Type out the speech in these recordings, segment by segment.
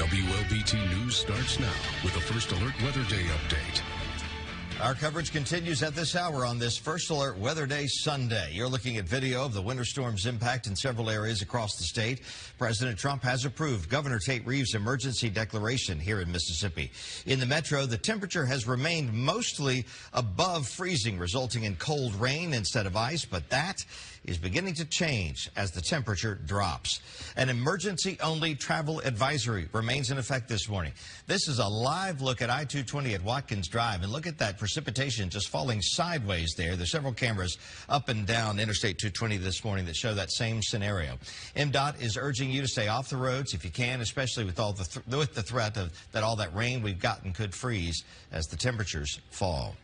Wlbt News starts now with a First Alert Weather Day update. Our coverage continues at this hour on this First Alert Weather Day Sunday. You're looking at video of the winter storm's impact in several areas across the state. President Trump has approved Governor Tate Reeves' emergency declaration here in Mississippi. In the metro, the temperature has remained mostly above freezing, resulting in cold rain instead of ice, but that is beginning to change as the temperature drops. An emergency-only travel advisory remains in effect this morning. This is a live look at I-220 at Watkins Drive, and look at that precipitation just falling sideways there. There's several cameras up and down Interstate 220 this morning that show that same scenario. MDOT is urging you to stay off the roads if you can, especially with all with the threat that all that rain we've gotten could freeze as the temperatures fall.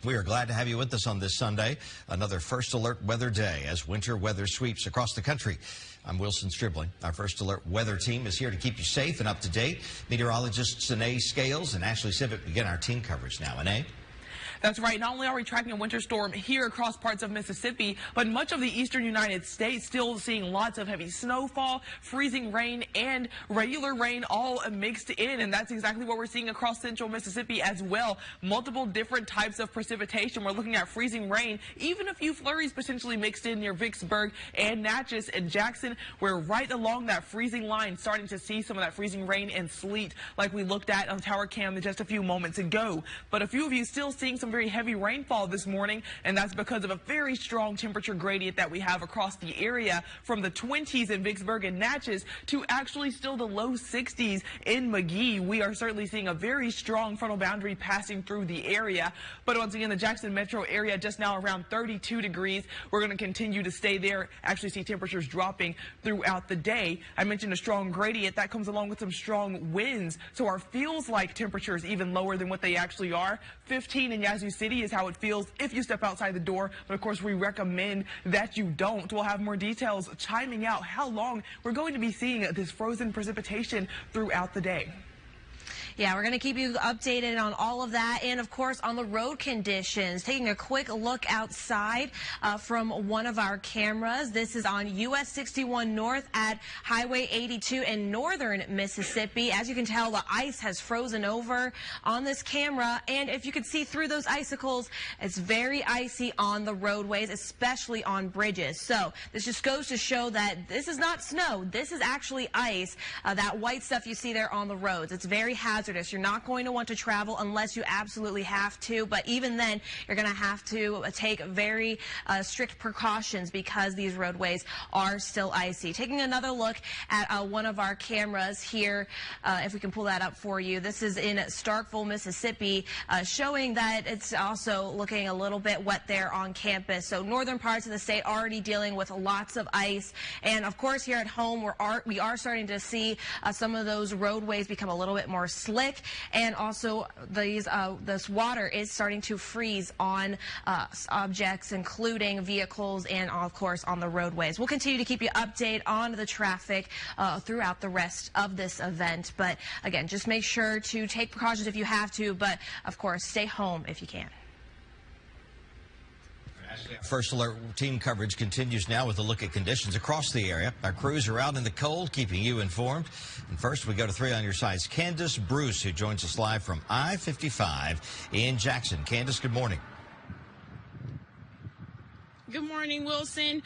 We are glad to have you with us on this Sunday, another First Alert Weather Day as winter weather sweeps across the country. I'm Wilson Stribling. Our First Alert Weather team is here to keep you safe and up to date. Meteorologists Anae Scales and Ashley Civic begin our team coverage now. Anae? That's right. Not only are we tracking a winter storm here across parts of Mississippi, but much of the eastern United States still seeing lots of heavy snowfall, freezing rain, and regular rain all mixed in. And that's exactly what we're seeing across central Mississippi as well. Multiple different types of precipitation. We're looking at freezing rain, even a few flurries potentially mixed in near Vicksburg and Natchez and Jackson. We're right along that freezing line, starting to see some of that freezing rain and sleet like we looked at on Tower Cam just a few moments ago. But a few of you still seeing some very heavy rainfall this morning, and that's because of a very strong temperature gradient that we have across the area, from the 20s in Vicksburg and Natchez to actually still the low 60s in McGee. We are certainly seeing a very strong frontal boundary passing through the area. But once again, the Jackson metro area just now around 32 degrees. We're going to continue to stay there, actually see temperatures dropping throughout the day. I mentioned a strong gradient. That comes along with some strong winds, so our feels like temperatures even lower than what they actually are. 15 in Yazoo City is how it feels if you step outside the door, but of course we recommend that you don't. We'll have more details chiming out how long we're going to be seeing this frozen precipitation throughout the day. Yeah, we're going to keep you updated on all of that, and of course on the road conditions. Taking a quick look outside from one of our cameras. This is on US 61 North at Highway 82 in northern Mississippi. As you can tell, the ice has frozen over on this camera, and if you can see through those icicles, it's very icy on the roadways, especially on bridges. So this just goes to show that this is not snow. This is actually ice. That white stuff you see there on the roads. It's very hazardous. You're not going to want to travel unless you absolutely have to, but even then you're going to have to take very strict precautions because these roadways are still icy. Taking another look at one of our cameras here, if we can pull that up for you. This is in Starkville, Mississippi, showing that it's also looking a little bit wet there on campus. So northern parts of the state already dealing with lots of ice, and of course here at home we are starting to see some of those roadways become a little bit more slick, and also this water is starting to freeze on objects, including vehicles, and of course on the roadways. We'll continue to keep you updated on the traffic throughout the rest of this event, but again, just make sure to take precautions if you have to, but of course stay home if you can. First Alert team coverage continues now with a look at conditions across the area. Our crews are out in the cold, keeping you informed. And first, we go to 3 on your side's Candace Bruce, who joins us live from I-55 in Jackson. Candace, good morning. Good morning, Wilson.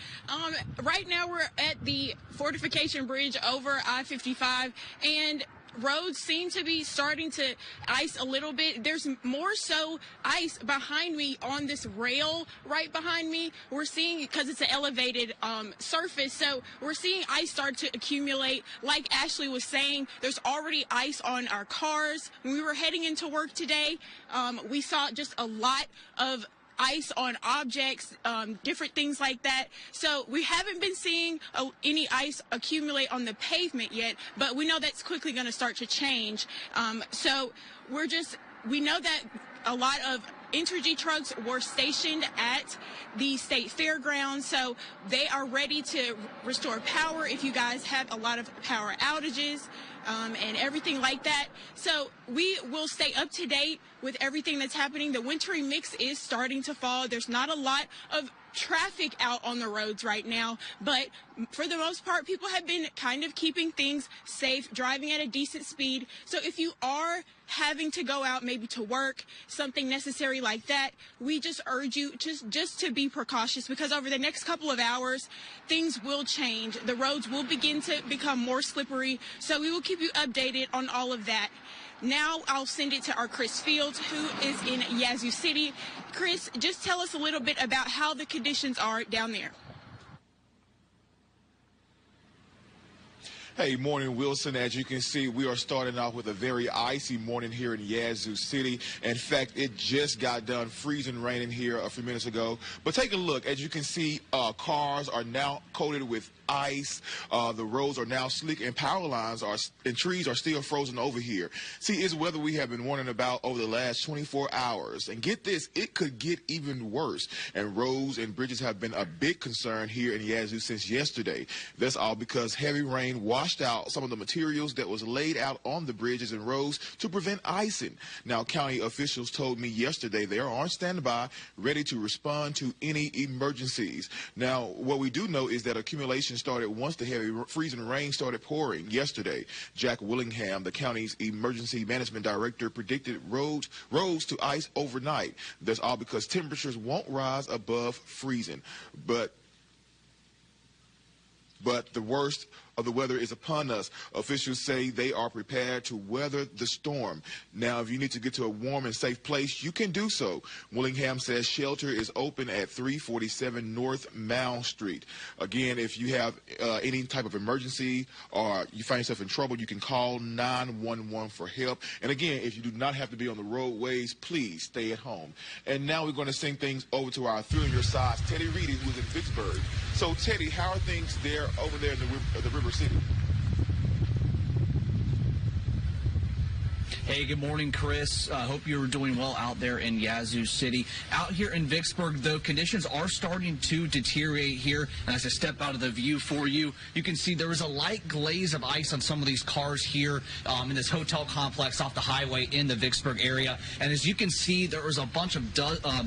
Right now, we're at the fortification bridge over I-55, and roads seem to be starting to ice a little bit. There's more so ice behind me on this rail right behind me. We're seeing, because it's an elevated surface, so we're seeing ice start to accumulate. Like Ashley was saying, there's already ice on our cars. When we were heading into work today, we saw just a lot of ice on objects, different things like that. So we haven't been seeing any ice accumulate on the pavement yet, but we know that's quickly going to start to change. So we know that a lot of Entergy trucks were stationed at the state fairgrounds, so they are ready to restore power if you guys have a lot of power outages and everything like that. So we will stay up to date with everything that's happening. The wintry mix is starting to fall. There's not a lot of traffic out on the roads right now, but for the most part, people have been kind of keeping things safe, driving at a decent speed. So if you are having to go out maybe to work, something necessary like that, we just urge you just to be precautious, because over the next couple of hours, things will change. The roads will begin to become more slippery, so we will keep you updated on all of that. Now I'll send it to our Chris Fields, who is in Yazoo City. Chris, just tell us a little bit about how the conditions are down there. Hey, morning, Wilson. As you can see, we are starting off with a very icy morning here in Yazoo City. In fact, it just got done freezing rain in here a few minutes ago. But take a look. As you can see, cars are now coated with ice. The roads are now slick, and power lines and trees are still frozen over here. See, it's weather we have been warning about over the last 24 hours. And get this, it could get even worse. And roads and bridges have been a big concern here in Yazoo since yesterday. That's all because heavy rain washed out some of the materials that was laid out on the bridges and roads to prevent icing. Now, county officials told me yesterday they are on standby, ready to respond to any emergencies. Now, what we do know is that accumulation started once the heavy freezing rain started pouring yesterday. Jack Willingham, the county's emergency management director, predicted roads rose to ice overnight. That's all because temperatures won't rise above freezing. But the worst of the weather is upon us. Officials say they are prepared to weather the storm. Now, if you need to get to a warm and safe place, you can do so. Willingham says shelter is open at 347 North Mound Street. Again, if you have any type of emergency or you find yourself in trouble, you can call 911 for help. And again, if you do not have to be on the roadways, please stay at home. And now we're going to sing things over to our Thrill Your Sides, Teddy Reedy, who's in Vicksburg. So, Teddy, how are things there over there in the River City? Hey, good morning, Chris. Hope you're doing well out there in Yazoo City. Out here in Vicksburg, though, conditions are starting to deteriorate here. And as I step out of the view for you, you can see there was a light glaze of ice on some of these cars here in this hotel complex off the highway in the Vicksburg area. And as you can see, there was a bunch of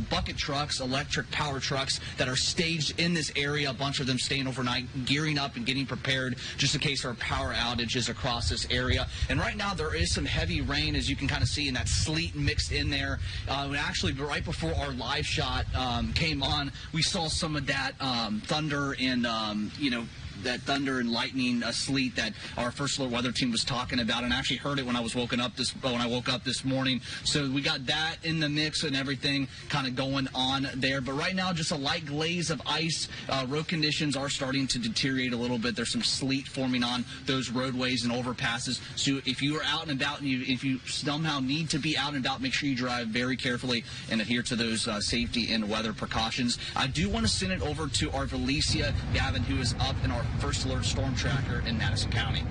bucket trucks, electric power trucks that are staged in this area, a bunch of them staying overnight, gearing up and getting prepared just in case there are power outages across this area. And right now, there is some heavy rain, as you can kind of see, in that sleet mixed in there. Actually, right before our live shot came on, we saw some of that thunder and, that thunder and lightning, sleet that our First Alert weather team was talking about, and I actually heard it when I woke up this morning. So we got that in the mix and everything kind of going on there. But right now, just a light glaze of ice. Road conditions are starting to deteriorate a little bit. There's some sleet forming on those roadways and overpasses. So if you are out and about, and if you somehow need to be out and about, make sure you drive very carefully and adhere to those safety and weather precautions. I do want to send it over to our Valicia Gavin, who is up in our First Alert Storm Tracker in Madison County.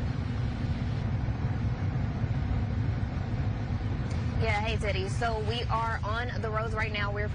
Yeah, hey Teddy. So we are on the roads right now. We're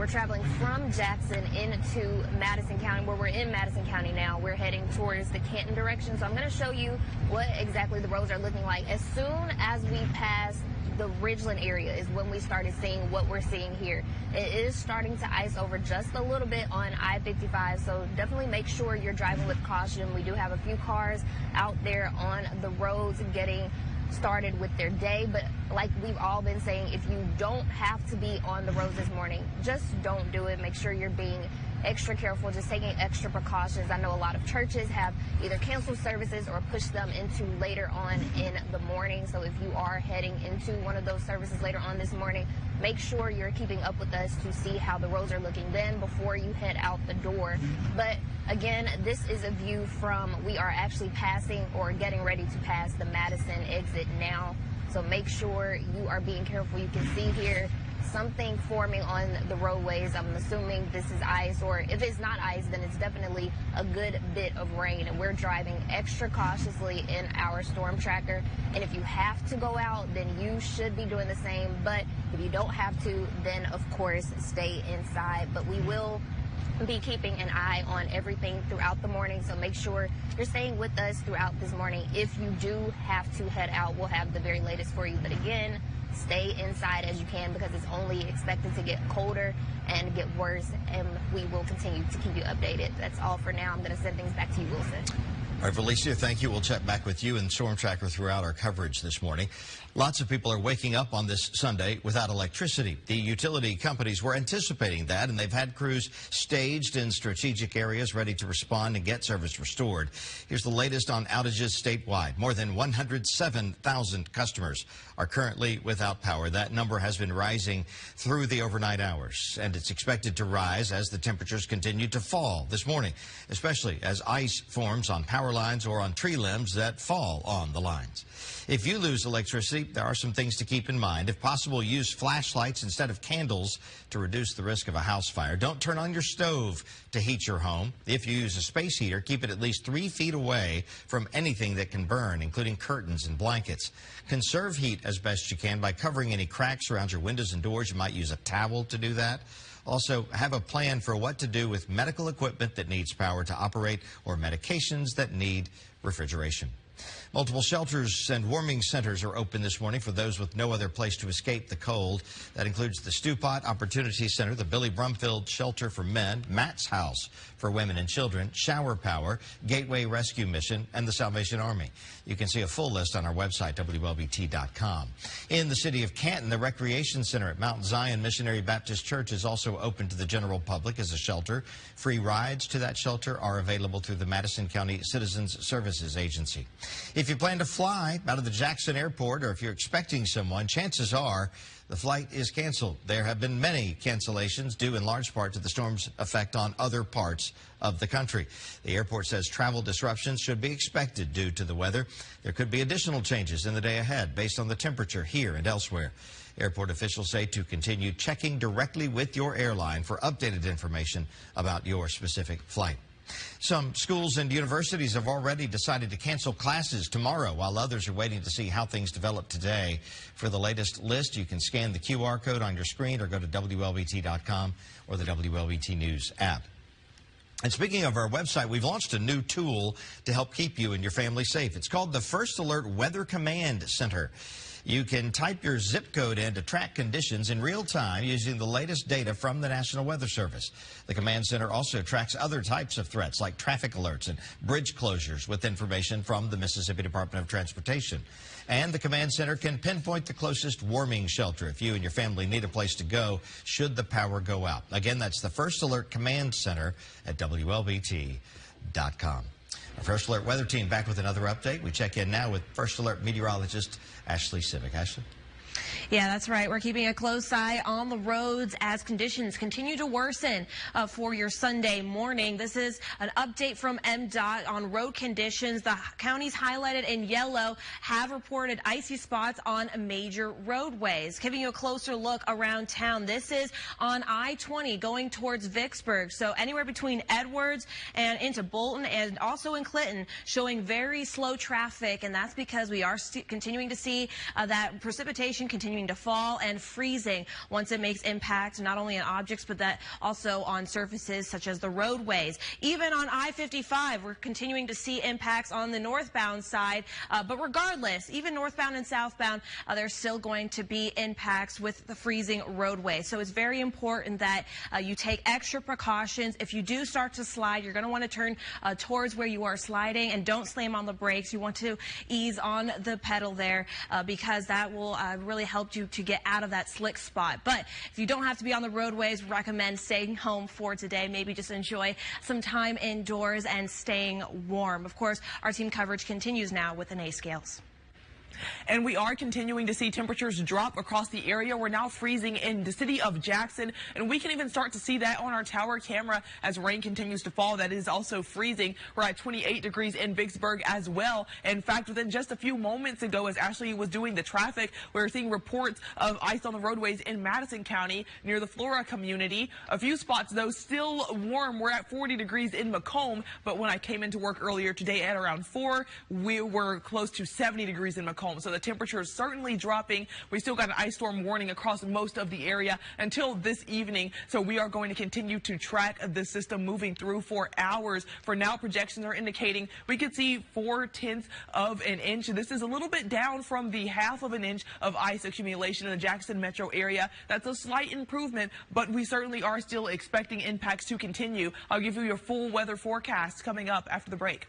traveling from Jackson into Madison County, where we're in Madison County now. We're heading towards the Canton direction. So I'm going to show you what exactly the roads are looking like. As soon as we pass the Ridgeland area is when we started seeing what we're seeing here. It is starting to ice over just a little bit on I-55, so definitely make sure you're driving with caution. We do have a few cars out there on the roads getting started with their day, but like we've all been saying, if you don't have to be on the roads this morning, just don't do it. Make sure you're being extra careful, just taking extra precautions. I know a lot of churches have either canceled services or pushed them into later on in the morning. So if you are heading into one of those services later on this morning, make sure you're keeping up with us to see how the roads are looking then before you head out the door. But again, this is a view from, we are actually passing or getting ready to pass the Madison exit now. So make sure you are being careful. You can see here something forming on the roadways. I'm assuming this is ice, or if it's not ice, then it's definitely a good bit of rain, and we're driving extra cautiously in our storm tracker. And if you have to go out, then you should be doing the same. But if you don't have to, then of course stay inside. But we will be keeping an eye on everything throughout the morning, so make sure you're staying with us throughout this morning. If you do have to head out, we'll have the very latest for you. But again, stay inside as you can because it's only expected to get colder and get worse, and we will continue to keep you updated. That's all for now. I'm going to send things back to you, Wilson. All right, Felicia, thank you. We'll check back with you and Storm Tracker throughout our coverage this morning. Lots of people are waking up on this Sunday without electricity. The utility companies were anticipating that, and they've had crews staged in strategic areas ready to respond and get service restored. Here's the latest on outages statewide. More than 107,000 customers are currently without power. That number has been rising through the overnight hours, and it's expected to rise as the temperatures continue to fall this morning, especially as ice forms on power lines or on tree limbs that fall on the lines. If you lose electricity, there are some things to keep in mind. If possible, use flashlights instead of candles to reduce the risk of a house fire. Don't turn on your stove to heat your home. If you use a space heater, keep it at least 3 feet away from anything that can burn, including curtains and blankets. Conserve heat as best you can by covering any cracks around your windows and doors. You might use a towel to do that. Also, have a plan for what to do with medical equipment that needs power to operate or medications that need refrigeration. Multiple shelters and warming centers are open this morning for those with no other place to escape the cold. That includes the Stewpot Opportunity Center, the Billy Brumfield Shelter for Men, Matt's House for Women and Children, Shower Power, Gateway Rescue Mission, and the Salvation Army. You can see a full list on our website, Wlbt.com. In the city of Canton, the Recreation Center at Mount Zion Missionary Baptist Church is also open to the general public as a shelter. Free rides to that shelter are available through the Madison County Citizens Services Agency. If you plan to fly out of the Jackson Airport, or if you're expecting someone, chances are the flight is canceled. There have been many cancellations due in large part to the storm's effect on other parts of the country. The airport says travel disruptions should be expected due to the weather. There could be additional changes in the day ahead based on the temperature here and elsewhere. Airport officials say to continue checking directly with your airline for updated information about your specific flight. Some schools and universities have already decided to cancel classes tomorrow, while others are waiting to see how things develop today. For the latest list, you can scan the QR code on your screen or go to WLBT.com or the WLBT News app. And speaking of our website, we've launched a new tool to help keep you and your family safe. It's called the First Alert Weather Command Center. You can type your zip code in to track conditions in real time using the latest data from the National Weather Service. The Command Center also tracks other types of threats like traffic alerts and bridge closures with information from the Mississippi Department of Transportation. And the Command Center can pinpoint the closest warming shelter if you and your family need a place to go should the power go out. Again, that's the First Alert Command Center at WLBT.com. Our First Alert weather team back with another update. We check in now with First Alert meteorologist Ashley Civic. Ashley? Yeah, that's right. We're keeping a close eye on the roads as conditions continue to worsen for your Sunday morning. This is an update from MDOT on road conditions. The counties highlighted in yellow have reported icy spots on major roadways. Giving you a closer look around town. This is on I-20 going towards Vicksburg. So anywhere between Edwards and into Bolton and also in Clinton showing very slow traffic. And that's because we are continuing to see that precipitation continuing to fall and freezing once it makes impact not only on objects but that also on surfaces such as the roadways. Even on I-55 we're continuing to see impacts on the northbound side, but regardless, even northbound and southbound, there's still going to be impacts with the freezing roadway. So it's very important that you take extra precautions. If you do start to slide, you're going to want to turn towards where you are sliding and don't slam on the brakes. You want to ease on the pedal there because that will really help you to get out of that slick spot. But if you don't have to be on the roadways, recommend staying home for today. Maybe just enjoy some time indoors and staying warm. Of course, our team coverage continues now with the A scales. And we are continuing to see temperatures drop across the area. We're now freezing in the city of Jackson, and we can even start to see that on our tower camera as rain continues to fall. That is also freezing. We're at 28 degrees in Vicksburg as well. In fact, within just a few moments ago, as Ashley was doing the traffic, we were seeing reports of ice on the roadways in Madison County near the Flora community. A few spots, though, still warm. We're at 40 degrees in Macomb, but when I came into work earlier today at around 4, we were close to 70 degrees in Macomb. home. So the temperature is certainly dropping. We still got an ice storm warning across most of the area until this evening. So we are going to continue to track the system moving through for hours. For now, projections are indicating we could see 4/10 of an inch. This is a little bit down from the 1/2 of an inch of ice accumulation in the Jackson metro area. That's a slight improvement, but we certainly are still expecting impacts to continue. I'll give you your full weather forecast coming up after the break.